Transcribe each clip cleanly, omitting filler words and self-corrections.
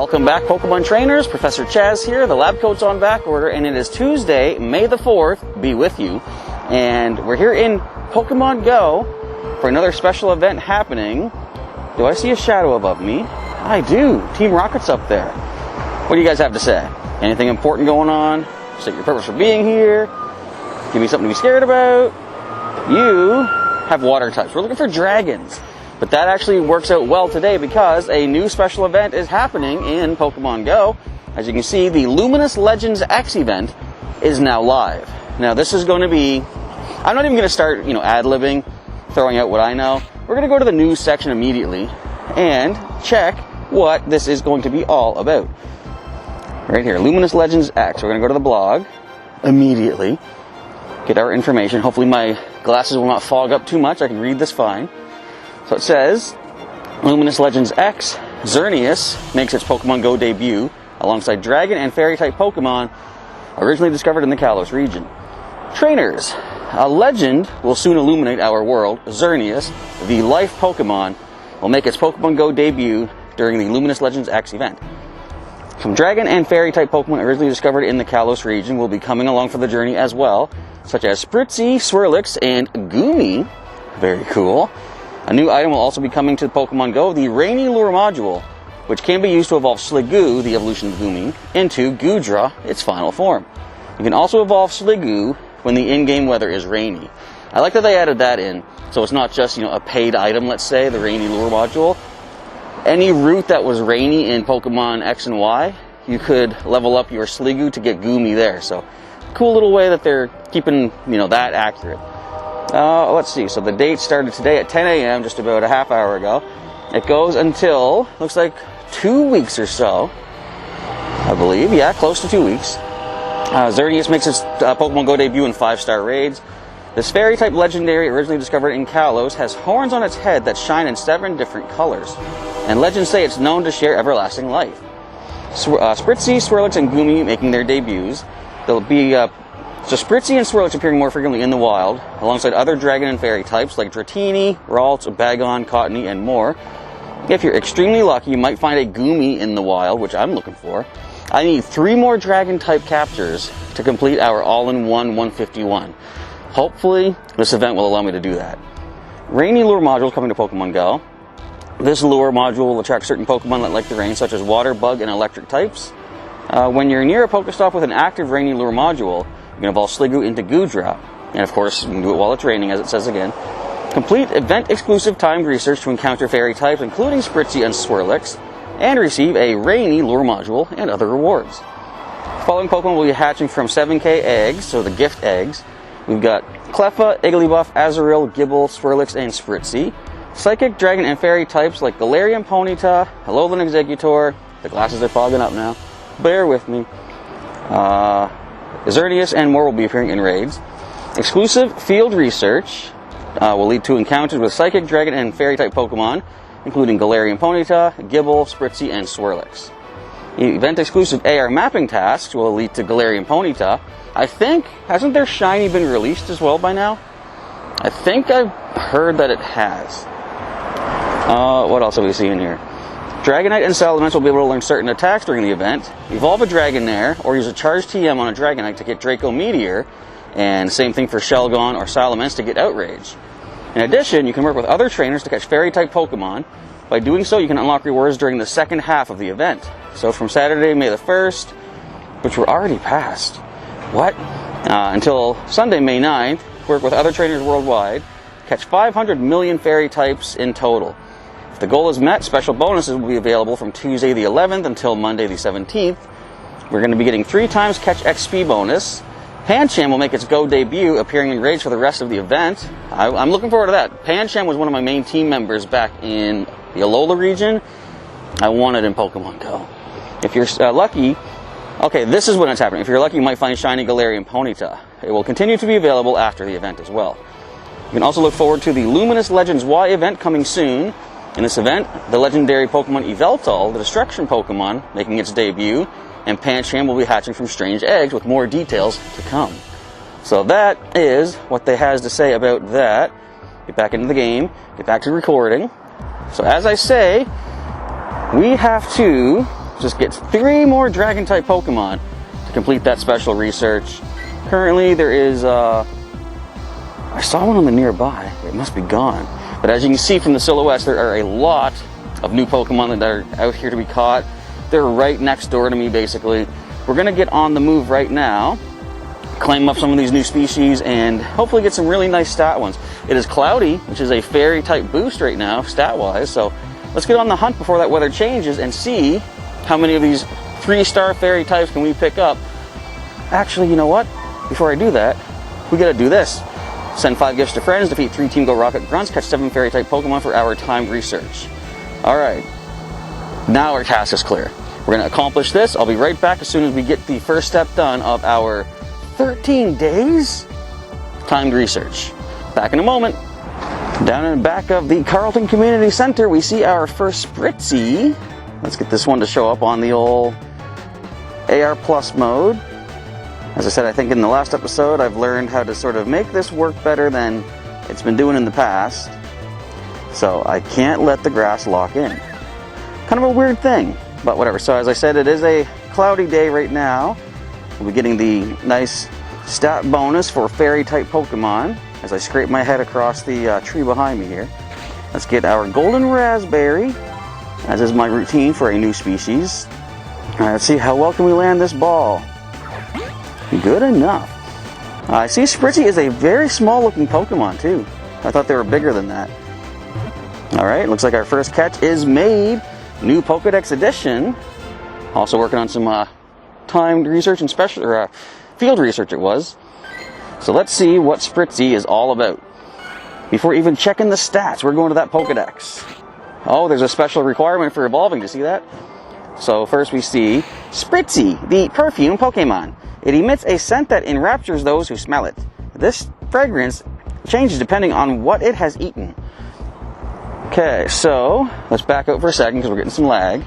Welcome back, Pokemon Trainers. Professor Chaz here. The lab coat's on back order, and it is Tuesday, May the 4th. Be with you. And we're here in Pokemon GO for another special event happening. Do I see a shadow above me? I do. Team Rocket's up there. What do you guys have to say? Anything important going on? State your purpose for being here. Give me something to be scared about. You have water types. We're looking for dragons. But that actually works out well today because a new special event is happening in Pokemon GO. As you can see, the Luminous Legends X event is now live. Now this is going to be, I'm not even going to start, ad-libbing, throwing out what I know. We're going to go to the news section immediately and check what this is going to be all about. Right here, Luminous Legends X. We're going to go to the blog immediately, get our information. Hopefully my glasses will not fog up too much. I can read this fine. So it says, Luminous Legends X, Xerneas makes its Pokemon GO debut alongside Dragon and Fairy-type Pokemon originally discovered in the Kalos region. Trainers, a legend will soon illuminate our world. Xerneas, the life Pokemon, will make its Pokemon GO debut during the Luminous Legends X event. Some Dragon and Fairy-type Pokemon originally discovered in the Kalos region will be coming along for the journey as well, such as Spritzee, Swirlix, and Goomy. Very cool. A new item will also be coming to Pokemon GO, the Rainy Lure Module, which can be used to evolve Sliggoo, the evolution of Goomy, into Goodra, its final form. You can also evolve Sliggoo when the in-game weather is rainy. I like that they added that in, so it's not just, a paid item, let's say, the Rainy Lure Module. Any route that was rainy in Pokemon X and Y, you could level up your Sliggoo to get Goomy there. So, cool little way that they're keeping, that accurate. Let's see, so the date started today at 10 a.m., just about a half hour ago. It goes until, looks like 2 weeks or so, I believe. Yeah, close to 2 weeks. Xerneas makes its Pokemon GO debut in 5-star raids. This Fairy-type legendary, originally discovered in Kalos, has horns on its head that shine in 7 different colors. And legends say it's known to share everlasting life. Spritzee, Swirlix, and Goomy making their debuts. There'll be So Spritzee and Swirlix appearing more frequently in the wild, alongside other Dragon and Fairy types like Dratini, Ralts, Bagon, Cottony, and more. If you're extremely lucky, you might find a Goomy in the wild, which I'm looking for. I need 3 more Dragon-type captures to complete our all-in-one 151. Hopefully, this event will allow me to do that. Rainy Lure Module coming to Pokemon GO. This lure module will attract certain Pokemon that like the rain, such as Water, Bug, and Electric types. When you're near a Pokestop with an active Rainy Lure Module, you can evolve Sliggoo into Goodra, and of course, you can do it while it's raining, as it says again. Complete event-exclusive timed research to encounter Fairy types, including Spritzee and Swirlix, and receive a Rainy Lure Module and other rewards. Following Pokemon will be hatching from 7K eggs, so the gift eggs. We've got Cleffa, Igglybuff, Azurill, Gible, Swirlix, and Spritzee. Psychic, Dragon, and Fairy types like Galarian Ponyta, Alolan Exeggutor. The glasses are fogging up now. Bear with me. Xerneas and more will be appearing in raids. Exclusive field research will lead to encounters with Psychic, Dragon, and Fairy-type Pokemon, including Galarian Ponyta, Gible, Spritzee, and Swirlix. Event-exclusive AR mapping tasks will lead to Galarian Ponyta. I think, hasn't their shiny been released as well by now? I think I've heard that it has. What else have we seen here? Dragonite and Salamence will be able to learn certain attacks during the event, evolve a Dragonair, or use a charged TM on a Dragonite to get Draco Meteor, and same thing for Shelgon or Salamence to get Outrage. In addition, you can work with other trainers to catch Fairy-type Pokemon. By doing so, you can unlock rewards during the second half of the event. So from Saturday, May the 1st, which we're already past, until Sunday, May 9th, work with other trainers worldwide, catch 500 million Fairy types in total. If the goal is met, special bonuses will be available from Tuesday the 11th until Monday the 17th. We're going to be getting 3 times Catch XP bonus. Pancham will make its GO debut, appearing in raids for the rest of the event. I'm looking forward to that. Pancham was one of my main team members back in the Alola region. I want it in Pokemon GO. If you're lucky, okay, this is when it's happening. If you're lucky, you might find Shiny Galarian Ponyta. It will continue to be available after the event as well. You can also look forward to the Luminous Legends Y event coming soon. In this event, the legendary Pokemon Yveltal, the Destruction Pokemon, making its debut, and Pancham will be hatching from strange eggs with more details to come. So that is what they has to say about that. Get back into the game, get back to recording. So as I say, we have to just get 3 more Dragon-type Pokemon to complete that special research. Currently, there is, I saw one on the nearby. It must be gone. But as you can see from the silhouettes, there are a lot of new Pokemon that are out here to be caught. They're right next door to me, basically. We're going to get on the move right now, claim up some of these new species, and hopefully get some really nice stat ones. It is cloudy, which is a fairy type boost right now, stat-wise, so let's get on the hunt before that weather changes and see how many of these 3-star fairy types can we pick up. Actually, you know what? Before I do that, we gotta do this. Send 5 gifts to friends, defeat 3 Team Go Rocket Grunts, catch 7 fairy type Pokemon for our timed research. Alright, now our task is clear. We're gonna accomplish this. I'll be right back as soon as we get the first step done of our 13 days timed research. Back in a moment. Down in the back of the Carlton Community Center, we see our first Spritzy. Let's get this one to show up on the old AR Plus mode. As I said, I think in the last episode, I've learned how to sort of make this work better than it's been doing in the past. So I can't let the grass lock in. Kind of a weird thing, but whatever. So as I said, it is a cloudy day right now. We'll be getting the nice stat bonus for fairy type Pokemon as I scrape my head across the tree behind me here. Let's get our golden raspberry, as is my routine for a new species. All right, let's see how well can we land this ball. Good enough. I see Spritzy is a very small looking Pokemon too. I thought they were bigger than that. All right, looks like our first catch is made. New Pokedex edition. Also working on some timed research and special field research it was. So let's see what Spritzy is all about. Before even checking the stats, we're going to that Pokedex. Oh, there's a special requirement for evolving. Do you see that? So first we see Spritzy, the perfume Pokemon. It emits a scent that enraptures those who smell it. This fragrance changes depending on what it has eaten. Okay, so let's back out for a second because we're getting some lag.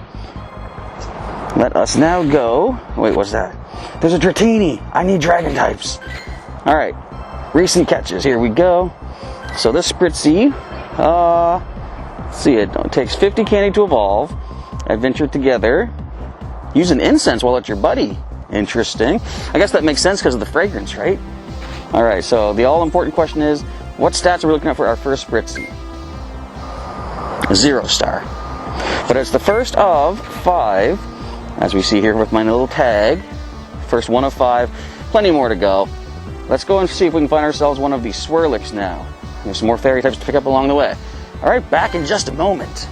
Let us now go. Wait, what's that? There's a Dratini. I need dragon types. All right, recent catches. Here we go. So this Spritzy, let's see, it takes 50 candy to evolve. Adventure together. Use an incense while it's your buddy. Interesting. I guess that makes sense because of the fragrance, right? All right, so the all-important question is, what stats are we looking at for our first Spritzy? 0 star. But it's the first of 5, as we see here with my little tag. First one of 5. Plenty more to go. Let's go and see if we can find ourselves one of these Swirlix now. There's some more fairy types to pick up along the way. All right, back in just a moment.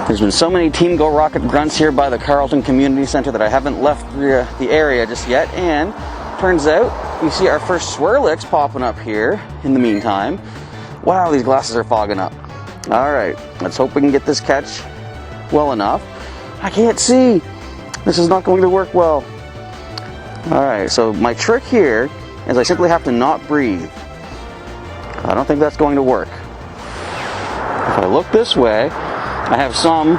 There's been so many Team Go Rocket Grunts here by the Carlton Community Center that I haven't left the area just yet. And turns out we see our first Swirlix popping up here in the meantime. Wow, these glasses are fogging up. All right, let's hope we can get this catch well enough. I can't see. This is not going to work well. All right, so my trick here is I simply have to not breathe. I don't think that's going to work. If I look this way, I have some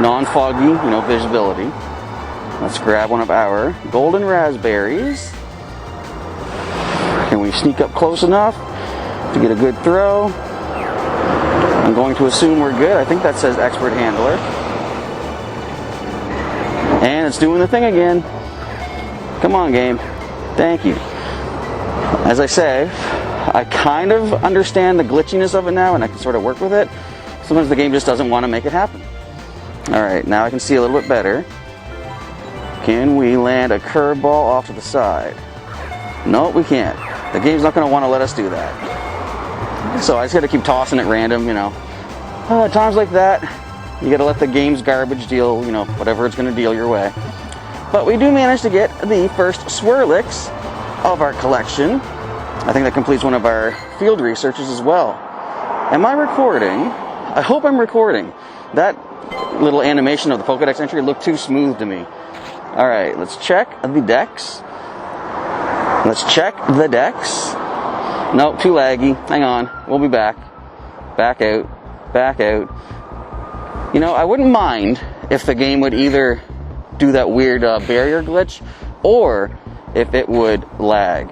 non-foggy, visibility. Let's grab one of our golden raspberries. Can we sneak up close enough to get a good throw? I'm going to assume we're good. I think that says expert handler. And it's doing the thing again. Come on, game. Thank you. As I say, I kind of understand the glitchiness of it now and I can sort of work with it. Sometimes the game just doesn't want to make it happen. All right, now I can see a little bit better. Can we land a curveball off to the side? No, we can't. The game's not going to want to let us do that. So I just got to keep tossing at random, At times like that, you got to let the game's garbage deal, whatever it's going to deal your way. But we do manage to get the first Swirlix of our collection. I think that completes one of our field researches as well. Am I recording? I hope I'm recording. That little animation of the Pokedex entry looked too smooth to me. All right, let's check the decks. Let's check the decks. Nope, too laggy. Hang on, we'll be back. Back out, back out. I wouldn't mind if the game would either do that weird barrier glitch or if it would lag.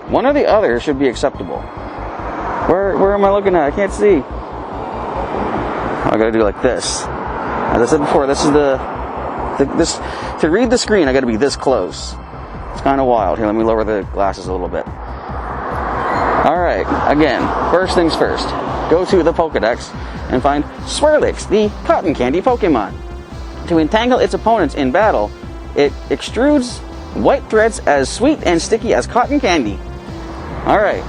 One or the other should be acceptable. Where am I looking at? I can't see. I gotta do like this. As I said before, this is the To read the screen, I got to be this close. It's kind of wild. Here, let me lower the glasses a little bit. All right, again, first things first. Go to the Pokedex and find Swirlix, the cotton candy Pokemon. To entangle its opponents in battle, it extrudes white threads as sweet and sticky as cotton candy. All right,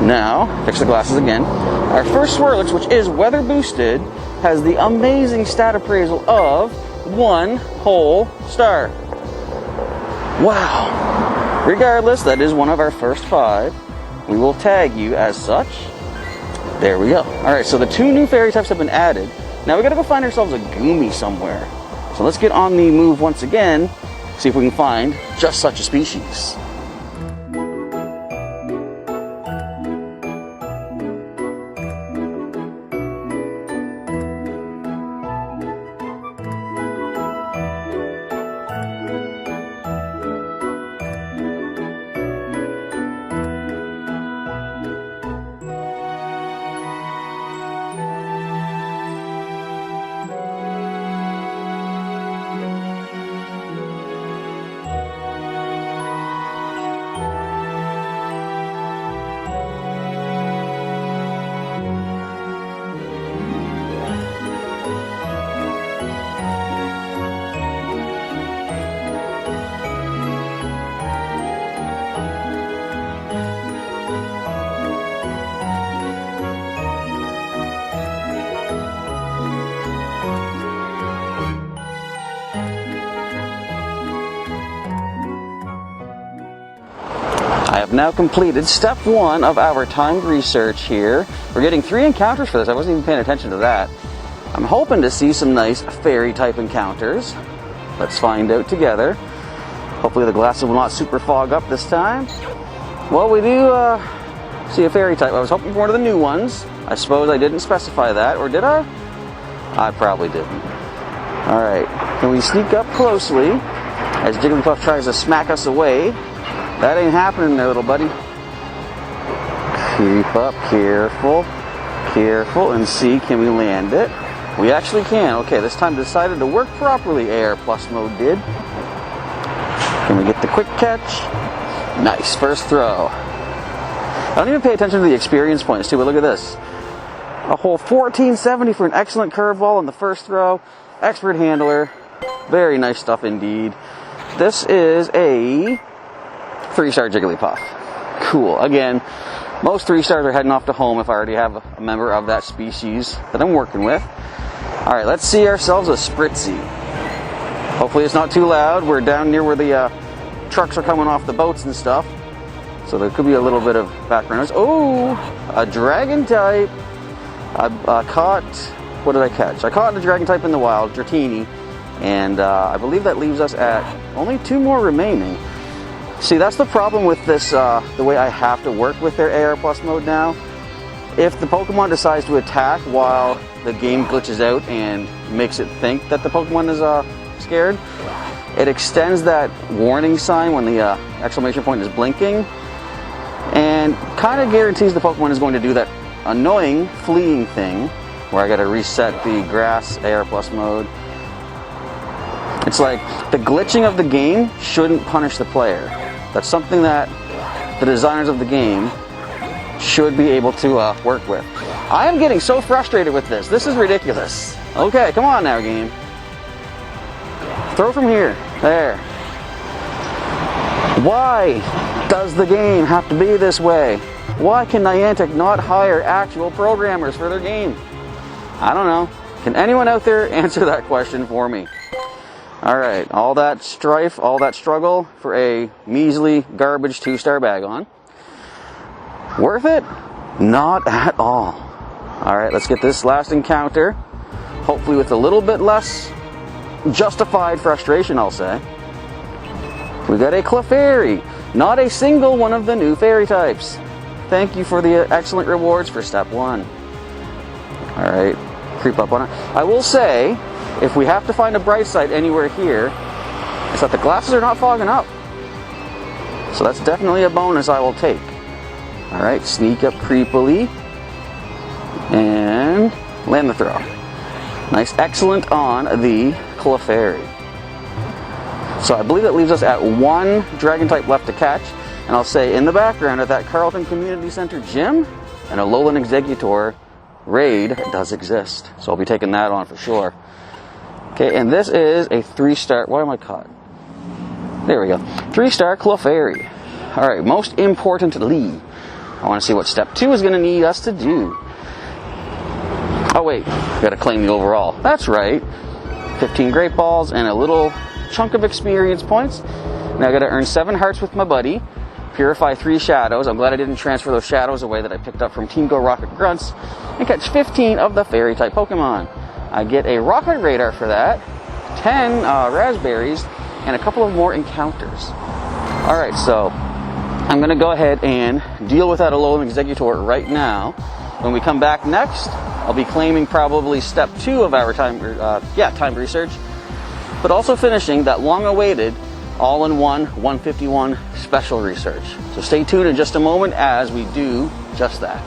now, fix the glasses again. Our first Swirlix, which is weather boosted, has the amazing stat appraisal of 1 whole star. Wow. Regardless, that is one of our first 5. We will tag you as such. There we go. Alright, so the 2 new fairy types have been added. Now we gotta go find ourselves a Goomy somewhere. So let's get on the move once again, see if we can find just such a species. I have now completed step 1 of our timed research here. We're getting 3 encounters for this. I wasn't even paying attention to that. I'm hoping to see some nice fairy type encounters. Let's find out together. Hopefully the glasses will not super fog up this time. Well, we do see a fairy type. I was hoping for one of the new ones. I suppose I didn't specify that, or did I? I probably didn't. Alright, can we sneak up closely as Jigglypuff tries to smack us away? That ain't happening there, little buddy. Creep up, careful, and see, can we land it? We actually can. Okay, this time decided to work properly, AR Plus mode did. Can we get the quick catch? Nice, first throw. I don't even pay attention to the experience points too, but look at this. A whole 1470 for an excellent curveball in the first throw. Expert handler. Very nice stuff indeed. This is a 3-star Jigglypuff. Cool. Again, most 3-stars are heading off to home if I already have a member of that species that I'm working with. Alright, let's see ourselves a Spritzy. Hopefully it's not too loud. We're down near where the trucks are coming off the boats and stuff. So there could be a little bit of background noise. Oh, a dragon type. I caught, what did I catch? I caught a dragon type in the wild, Dratini. And I believe that leaves us at only 2 more remaining. See, that's the problem with this, the way I have to work with their AR Plus mode now. If the Pokemon decides to attack while the game glitches out and makes it think that the Pokemon is scared, it extends that warning sign when the exclamation point is blinking and kind of guarantees the Pokemon is going to do that annoying fleeing thing where I got to reset the grass AR Plus mode. It's like the glitching of the game shouldn't punish the player. That's something that the designers of the game should be able to work with. I am getting so frustrated with this. This is ridiculous. Okay, come on now, game. Throw from here. There. Why does the game have to be this way? Why can Niantic not hire actual programmers for their game? I don't know. Can anyone out there answer that question for me? Alright, all that strife, all that struggle for a measly garbage 2-star Bagon. Worth it? Not at all. Alright, let's get this last encounter. Hopefully with a little bit less justified frustration, I'll say. We got a Clefairy. Not a single one of the new fairy types. Thank you for the excellent rewards for step 1. Alright, creep up on it. I will say, if we have to find a bright side anywhere here, it's that the glasses are not fogging up. So that's definitely a bonus I will take. Alright, sneak up creepily. And land the throw. Nice, excellent on the Clefairy. So I believe that leaves us at 1 dragon type left to catch. And I'll say in the background at that Carlton Community Center gym, an Alolan Exeggutor raid does exist. So I'll be taking that on for sure. Okay, and this is a 3-star, why am I caught? There we go. 3-star Clefairy. Alright, most importantly, I want to see what step 2 is going to need us to do. Oh wait, got to claim the overall. That's right. 15 Great Balls and a little chunk of experience points. Now I got to earn 7 hearts with my buddy. Purify 3 shadows. I'm glad I didn't transfer those shadows away that I picked up from Team Go Rocket Grunts. And catch 15 of the fairy type Pokemon. I get a Rocket Radar for that. 10 raspberries. And a couple of more encounters. Alright, so I'm going to go ahead and deal with that Alolan Exeggutor right now. When we come back next, I'll be claiming probably step 2 of our time research, but also finishing that long-awaited all-in-one 151 special research. So stay tuned in just a moment as we do just that.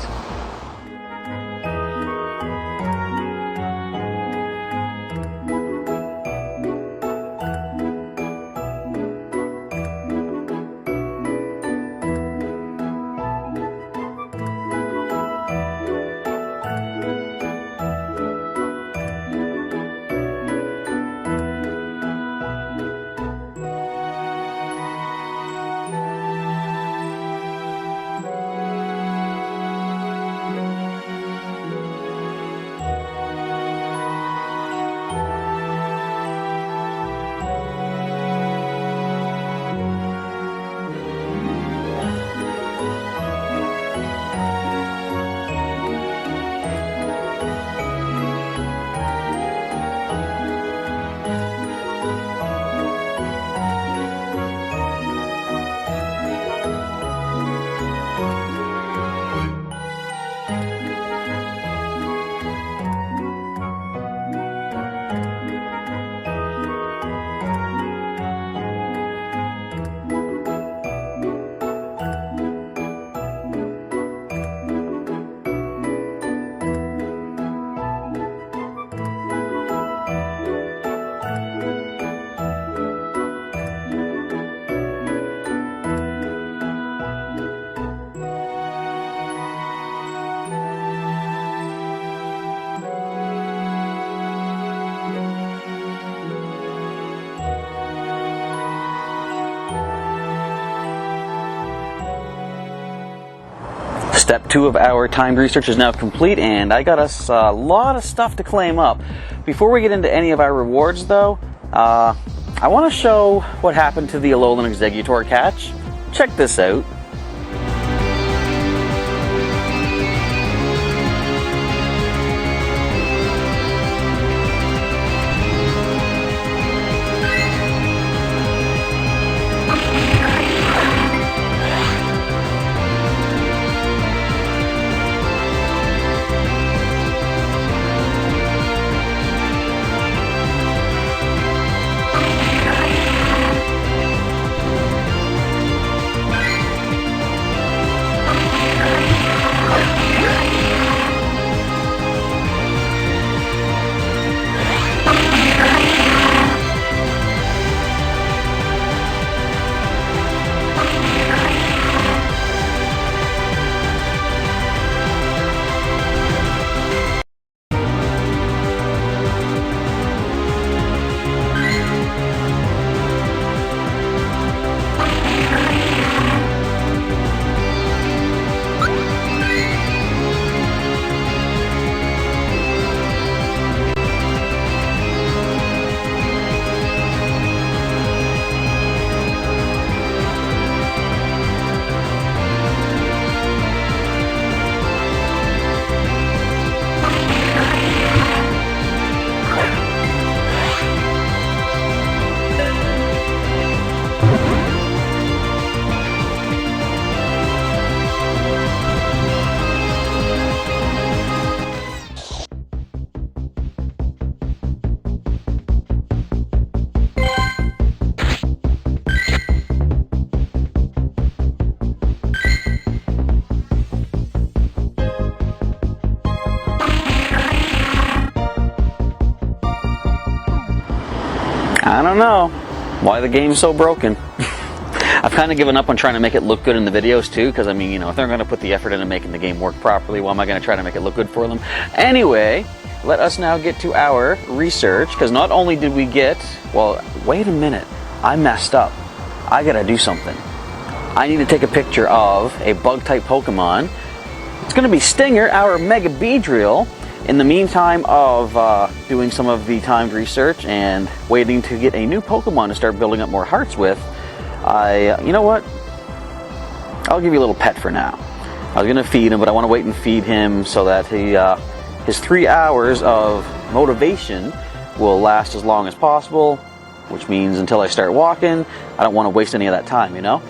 Step 2 of our timed research is now complete, and I got us a lot of stuff to claim up. Before we get into any of our rewards, though, I want to show what happened to the Alolan Exeggutor catch. Check this out. I don't know. why the game's so broken. I've kind of given up on trying to make it look good in the videos too, because I mean, you know, if they're going to put the effort into making the game work properly, why am I going to try to make it look good for them? Anyway, let us now get to our research, because not only did we get, well, wait a minute, I messed up. I got to do something. I need to take a picture of a bug-type Pokemon. It's going to be Stinger, our Mega Beedrill. In the meantime of doing some of the timed research and waiting to get a new Pokemon to start building up more hearts with, you know what? I'll give you a little pet for now. I was going to feed him, but I want to wait and feed him so that his 3 hours of motivation will last as long as possible, which means until I start walking, I don't want to waste any of that time, you know?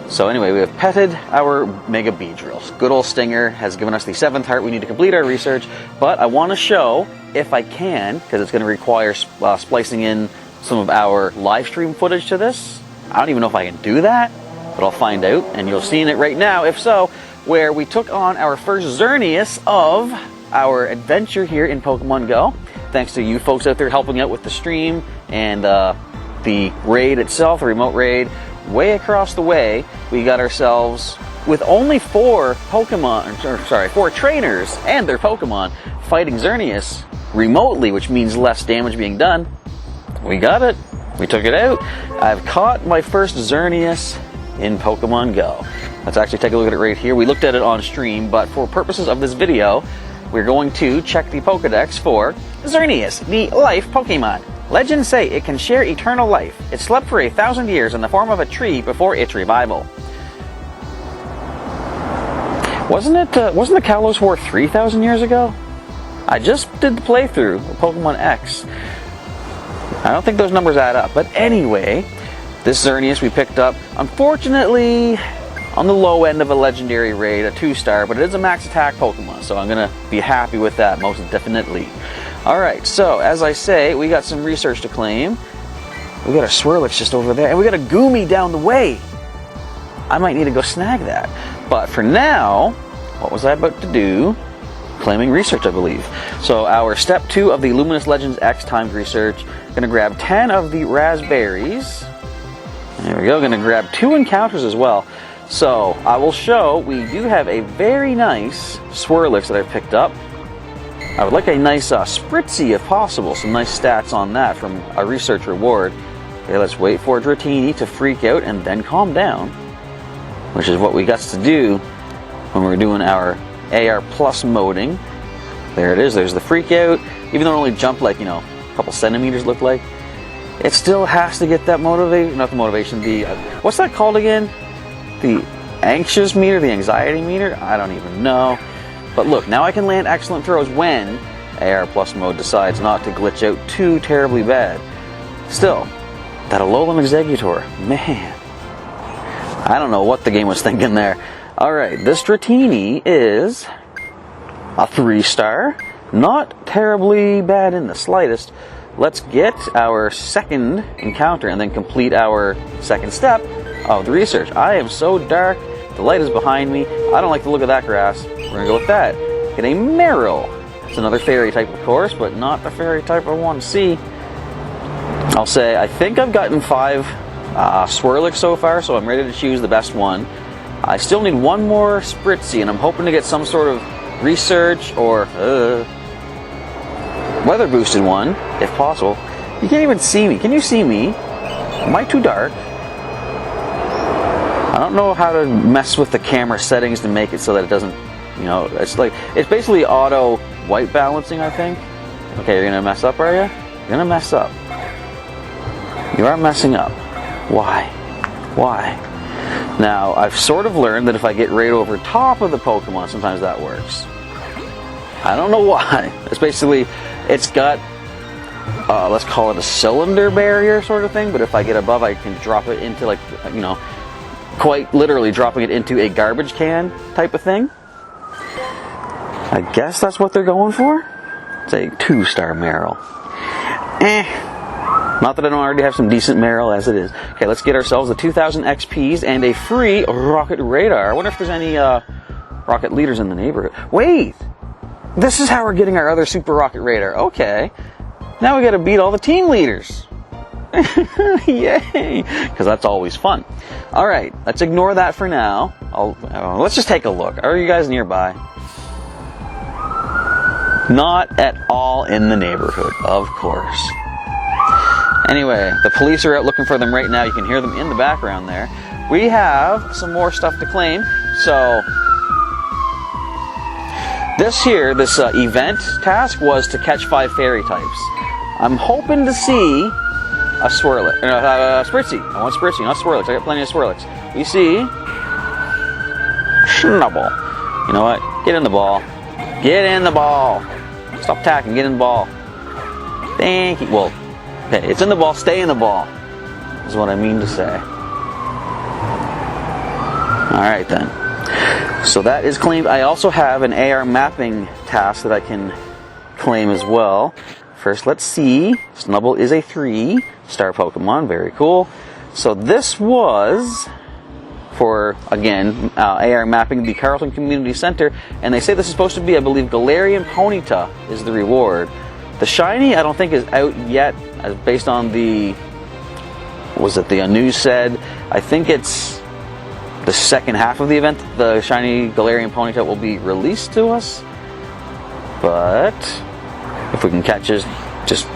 So anyway, we have petted our Mega Beedrill. Good old Stinger has given us the 7th heart. We need to complete our research, but I want to show, if I can, because it's going to require splicing in some of our live stream footage to this. I don't even know if I can do that, but I'll find out, and you'll see it right now, if so, where we took on our first Xerneas of our adventure here in Pokemon Go. Thanks to you folks out there helping out with the stream and the raid itself, the remote raid. Way across the way, we got ourselves, with only 4 trainers and their Pokemon, fighting Xerneas remotely, which means less damage being done. We got it. We took it out. I've caught my first Xerneas in Pokemon Go. Let's actually take a look at it right here. We looked at it on stream, but for purposes of this video, we're going to check the Pokedex for Xerneas, the life Pokemon. Legends say it can share eternal life. It slept for 1,000 years in the form of a tree before its revival. Wasn't the Kalos War 3,000 years ago? I just did the playthrough of Pokemon X. I don't think those numbers add up. But anyway, this Xerneas we picked up, unfortunately, on the low end of a legendary raid, a 2-star, but it is a max attack Pokemon, so I'm going to be happy with that, most definitely. Alright, so, as I say, we got some research to claim. We got a Swirlix just over there, and we got a Goomy down the way. I might need to go snag that. But for now, what was I about to do? Claiming research, I believe. So, our step 2 of the Luminous Legends X timed research. Gonna grab 10 of the raspberries. There we go, gonna grab 2 encounters as well. So, I will show, we do have a very nice Swirlix that I've picked up. I would like a nice Spritzy if possible, some nice stats on that from a research reward. Okay, let's wait for Dratini to freak out and then calm down, which is what we got to do when we're doing our AR plus moding. There it is, there's the freak out. Even though it only jumped like, you know, a couple centimeters looked like, it still has to get that motivation, not the motivation, the, what's that called again? The anxious meter, the anxiety meter? I don't even know. But look, now I can land excellent throws when AR plus mode decides not to glitch out too terribly bad. Still, that Alolan Exeggutor, man. I don't know what the game was thinking there. Alright, this Dratini is a 3-star. Not terribly bad in the slightest. Let's get our second encounter and then complete our second step of the research. I am so dark. The light is behind me. I don't like the look of that grass. We're going to go with that. Get a Meryl. It's another fairy type, of course, but not the fairy type I want to see. I'll say, I think I've gotten 5 Swirlix so far, so I'm ready to choose the best one. I still need 1 more Spritzy, and I'm hoping to get some sort of research or weather boosted one, if possible. You can't even see me. Can you see me? Am I too dark? I don't know how to mess with the camera settings to make it so that it doesn't, you know, it's basically auto white balancing, I think. Okay, you're gonna mess up, are you? You're gonna mess up. You are messing up. Why? Why? Now, I've sort of learned that if I get right over top of the Pokemon, sometimes that works. I don't know why. It's basically, it's got, let's call it a cylinder barrier sort of thing, but if I get above, I can drop it into, like, you know, quite literally dropping it into a garbage can type of thing. I guess that's what they're going for. It's a 2-star Meryl. Not that I don't already have some decent Meryl as it is. Okay, let's get ourselves the 2,000 XPs and a free Rocket Radar. I wonder if there's any Rocket Leaders in the neighborhood. Wait! This is how we're getting our other Super Rocket Radar. Okay. Now we gotta beat all the team leaders. Yay! Because that's always fun. All right, let's ignore that for now. Let's just take a look. Are you guys nearby? Not at all in the neighborhood, of course. Anyway, the police are out looking for them right now. You can hear them in the background there. We have some more stuff to claim. So this event task was to catch 5 fairy types. I'm hoping to see a Spritzy. I want Spritzy, not Swirlix. I got plenty of Swirlix. We see Schnubble. You know what? Get in the ball. Get in the ball. Stop attacking. Get in the ball. Thank you. Well, okay, it's in the ball. Stay in the ball is what I mean to say. All right, then. So that is claimed. I also have an AR mapping task that I can claim as well. First, let's see. Snubble is a 3-star Pokemon. Very cool. So this was for, again, AR mapping the Carleton Community Center. And they say this is supposed to be, I believe, Galarian Ponyta is the reward. The shiny, I don't think is out yet, as based on the, the news said. I think it's the second half of the event, the shiny Galarian Ponyta will be released to us. But if we can catch it, just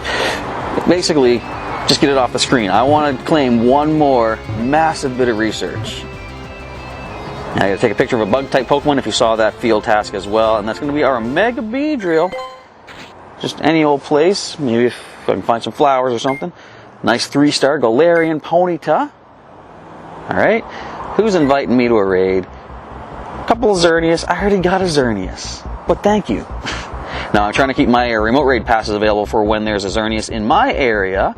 get it off the screen. I want to claim one more massive bit of research. Now I gotta take a picture of a bug type Pokemon if you saw that field task as well, and that's going to be our Mega Beedrill. Just any old place, maybe if I can find some flowers or something. Nice 3-star Galarian Ponyta. Alright, who's inviting me to a raid? A couple of Xerneas. I already got a Xerneas, but thank you. Now I'm trying to keep my remote raid passes available for when there's a Xerneas in my area,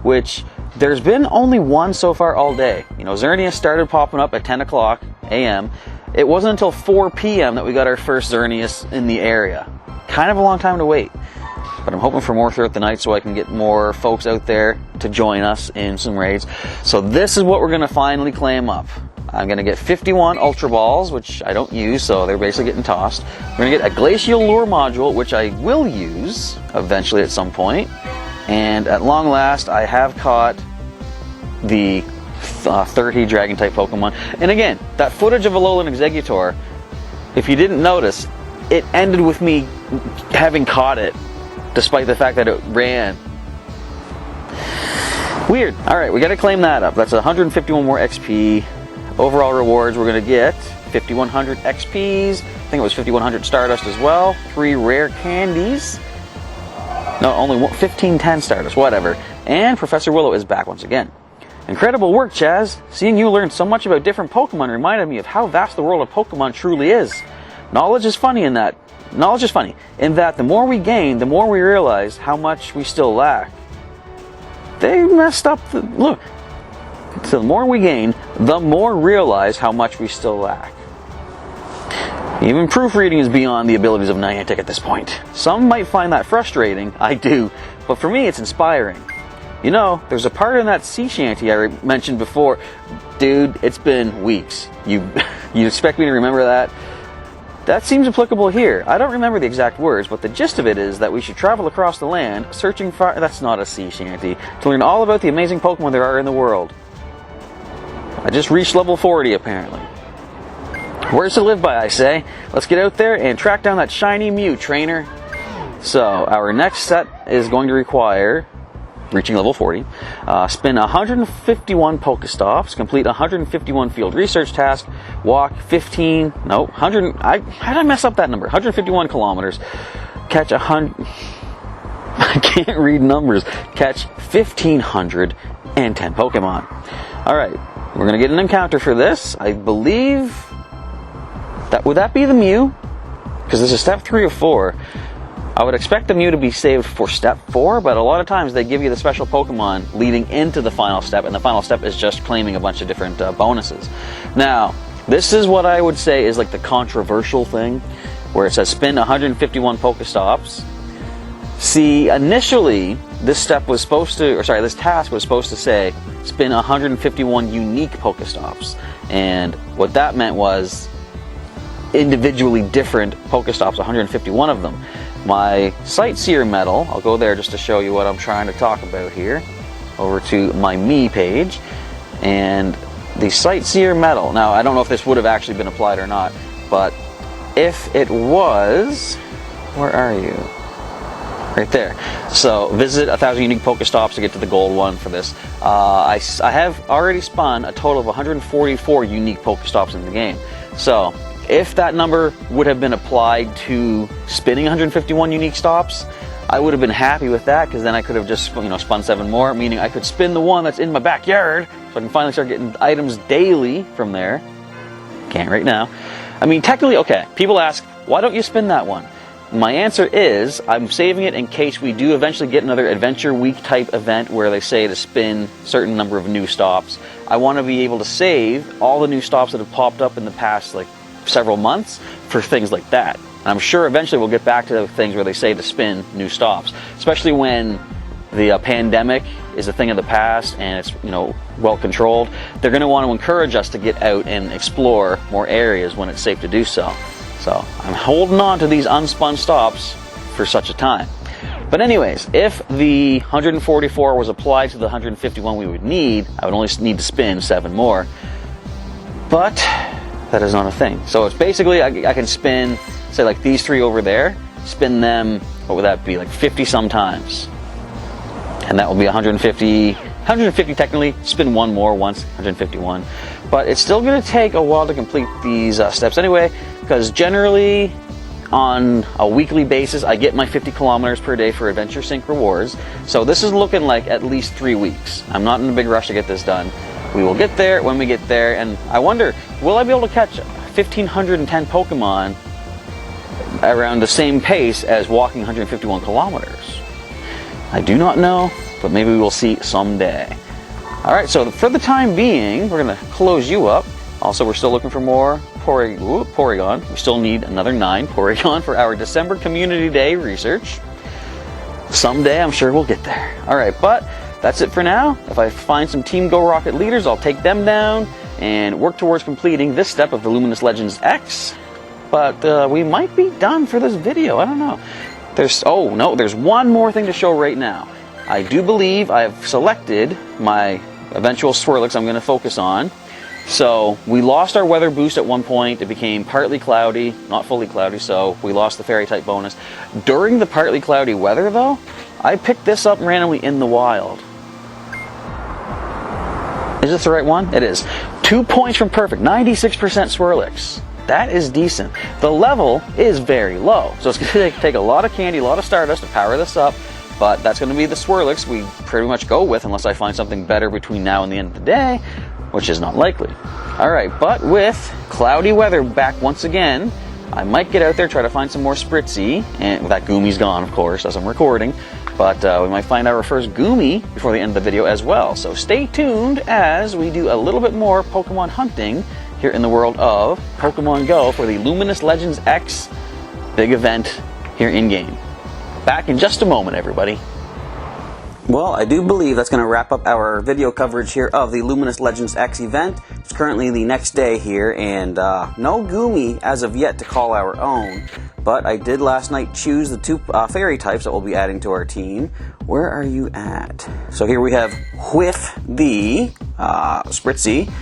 which there's been only one so far all day. You know, Xerneas started popping up at 10 o'clock a.m. It wasn't until 4 p.m. that we got our first Xerneas in the area. Kind of a long time to wait. But I'm hoping for more throughout the night so I can get more folks out there to join us in some raids. So this is what we're going to finally claim up. I'm going to get 51 Ultra Balls, which I don't use, so they're basically getting tossed. We're going to get a Glacial Lure Module, which I will use eventually at some point. And at long last, I have caught the 30 Dragon-type Pokemon. And again, that footage of Alolan Exeggutor, if you didn't notice, it ended with me having caught it, despite the fact that it ran. Weird. Alright, we got to claim that up. That's 151 more XP. Overall rewards, we're going to get 5,100 XPs. I think it was 5,100 Stardust as well. 3 rare candies. No, only 1510 Stardust, whatever. And Professor Willow is back once again. Incredible work, Chaz. Seeing you learn so much about different Pokemon reminded me of how vast the world of Pokemon truly is. Knowledge is funny in that the more we gain, the more we realize how much we still lack. They messed up the... Look. So the more we gain, the more realize how much we still lack. Even proofreading is beyond the abilities of Niantic at this point. Some might find that frustrating, I do, but for me it's inspiring. You know, there's a part in that sea shanty I mentioned before. Dude, it's been weeks. You expect me to remember that? That seems applicable here. I don't remember the exact words, but the gist of it is that we should travel across the land, searching for... That's not a sea shanty. To learn all about the amazing Pokemon there are in the world. I just reached level 40, apparently. Words to live by, I say. Let's get out there and track down that shiny Mew, trainer. So, our next set is going to require... reaching level 40, spin 151 Pokestops, complete 151 field research tasks, walk 100, how did I mess up that number? 151 kilometers, catch 100, I can't read numbers, catch 1,510 Pokemon. Alright, we're going to get an encounter for this. I believe, would that be the Mew? Because this is step 3 or 4. I would expect the Mew to be saved for step 4, but a lot of times they give you the special Pokemon leading into the final step, and the final step is just claiming a bunch of different bonuses. Now, this is what I would say is like the controversial thing, where it says spin 151 Pokestops. See, initially, this task was supposed to say spin 151 unique Pokestops, and what that meant was individually different Pokestops, 151 of them. My Sightseer medal, I'll go there just to show you what I'm trying to talk about here. over to my me page, and the Sightseer medal. Now, I don't know if this would have actually been applied or not, but if it was, where are you? Right there. So visit 1,000 unique Pokestops to get to the gold one for this. I have already spun a total of 144 unique Pokestops in the game. So if that number would have been applied to spinning 151 unique stops, I would have been happy with that, because then I could have just spun 7 more, meaning I could spin the one that's in my backyard, so I can finally start getting items daily from there. Can't right now. I mean, technically, okay, people ask, why don't you spin that one? My answer is, I'm saving it in case we do eventually get another Adventure Week type event where they say to spin a certain number of new stops. I want to be able to save all the new stops that have popped up in the past like several months for things like that. And I'm sure eventually we'll get back to the things where they say to spin new stops, especially when the pandemic is a thing of the past and it's well controlled. They're going to want to encourage us to get out and explore more areas when it's safe to do so. So I'm holding on to these unspun stops for such a time. But anyways, if the 144 was applied to the 151 we would need, I would only need to spin 7 more. But that is not a thing. So it's basically, I can spin, say like these 3 over there, spin them, what would that be, like 50 sometimes. And that will be 150 technically, spin 1 more once, 151. But it's still going to take a while to complete these steps anyway, because generally on a weekly basis I get my 50 kilometers per day for Adventure Sync rewards. So this is looking like at least 3 weeks. I'm not in a big rush to get this done. We will get there when we get there, and I wonder, will I be able to catch 1,510 Pokemon around the same pace as walking 151 kilometers? I do not know, but maybe we will see someday. Alright, so for the time being, we're going to close you up. Also, we're still looking for more Porygon. We still need another 9 Porygon for our December Community Day research. Someday, I'm sure we'll get there. Alright, but that's it for now. If I find some Team Go Rocket leaders, I'll take them down and work towards completing this step of the Luminous Legends X. But we might be done for this video. I don't know. There's one more thing to show right now. I do believe I have selected my eventual Swirlix I'm going to focus on. So we lost our weather boost at one point. It became partly cloudy, not fully cloudy, so we lost the fairy type bonus. During the partly cloudy weather though, I picked this up randomly in the wild. Is this the right one? It is. 2 points from perfect, 96% Swirlix. That is decent. The level is very low, so it's going to take a lot of candy, a lot of Stardust to power this up, but that's going to be the Swirlix we pretty much go with unless I find something better between now and the end of the day, which is not likely. Alright, but with cloudy weather back once again, I might get out there, try to find some more Spritzy, and that Goomy's gone, of course, as I'm recording, but we might find our first Goomy before the end of the video as well. So stay tuned as we do a little bit more Pokemon hunting here in the world of Pokemon Go for the Luminous Legends X big event here in-game. Back in just a moment, everybody. Well, I do believe that's going to wrap up our video coverage here of the Luminous Legends X event. It's currently the next day here, and no Goomy as of yet to call our own. But I did last night choose the 2 fairy types that we'll be adding to our team. Where are you at? So here we have Whiff the Spritzy.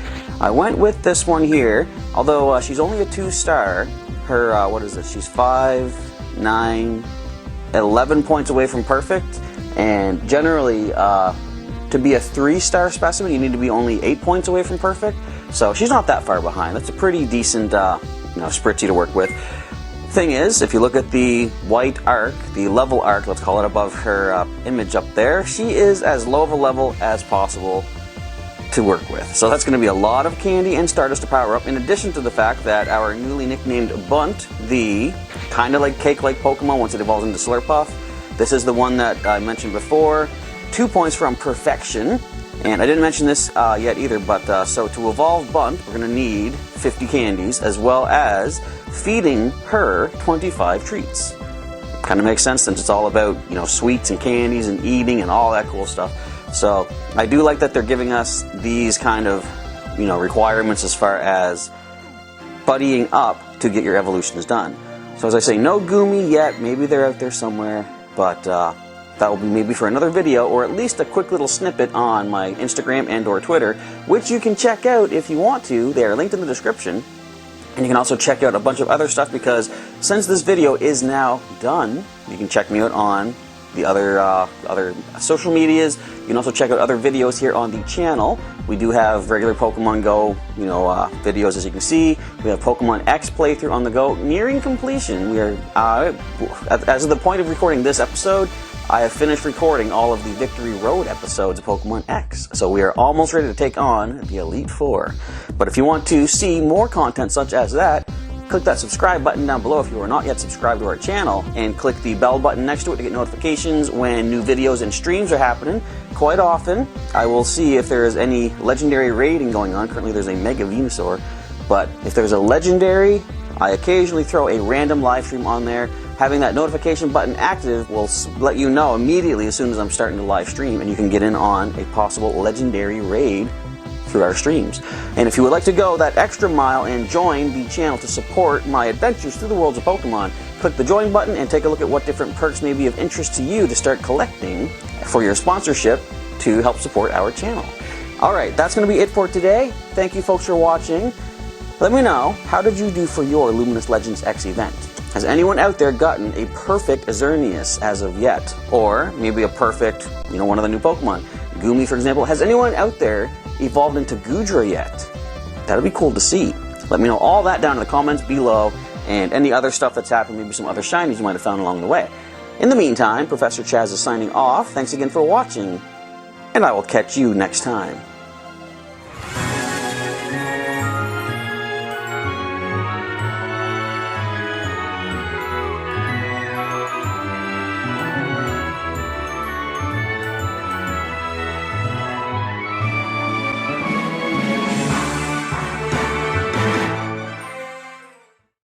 I went with this one here, although she's only a 2-star. Her, what is it? She's 5, 9, 11 points away from perfect. And generally, to be a 3-star specimen, you need to be only 8 points away from perfect. So she's not that far behind. That's a pretty decent, Spritzy to work with. Thing is, if you look at the white arc, the level arc, let's call it, above her image up there, she is as low of a level as possible to work with. So that's going to be a lot of candy and Stardust to power up, in addition to the fact that our newly nicknamed Bunt, the kind of like cake-like Pokemon once it evolves into Slurpuff, this is the one that I mentioned before. 2 points from perfection. And I didn't mention this yet either, but so to evolve Bunt, we're going to need 50 candies, as well as feeding her 25 treats. Kind of makes sense since it's all about, sweets and candies and eating and all that cool stuff. So I do like that they're giving us these kind of, requirements as far as buddying up to get your evolutions done. So as I say, no Goomy yet. Maybe they're out there somewhere, but that will be maybe for another video, or at least a quick little snippet on my Instagram and or Twitter, which you can check out if you want to. They are linked in the description. And you can also check out a bunch of other stuff, because since this video is now done, you can check me out on the other social medias. You can also check out other videos here on the channel. We do have regular Pokemon Go, videos, as you can see. We have Pokemon X playthrough on the go, nearing completion. We are, as of the point of recording this episode, I have finished recording all of the Victory Road episodes of Pokemon X. So we are almost ready to take on the Elite Four. But if you want to see more content such as that, click that subscribe button down below if you are not yet subscribed to our channel, and click the bell button next to it to get notifications when new videos and streams are happening. Quite often, I will see if there is any legendary raiding going on. Currently there's a Mega Venusaur, but if there's a legendary, I occasionally throw a random live stream on there. Having that notification button active will let you know immediately as soon as I'm starting to live stream, and you can get in on a possible legendary raid through our streams. And if you would like to go that extra mile and join the channel to support my adventures through the worlds of Pokemon, click the join button and take a look at what different perks may be of interest to you to start collecting for your sponsorship to help support our channel. Alright, that's going to be it for today. Thank you folks for watching. Let me know, how did you do for your Luminous Legends X event? Has anyone out there gotten a perfect Xerneas as of yet? Or maybe a perfect, one of the new Pokemon? Gumi, for example. Has anyone out there evolved into Goodra yet? That'd be cool to see. Let me know all that down in the comments below, and any other stuff that's happened, maybe some other shinies you might have found along the way. In the meantime, Professor Chaz is signing off. Thanks again for watching, and I will catch you next time.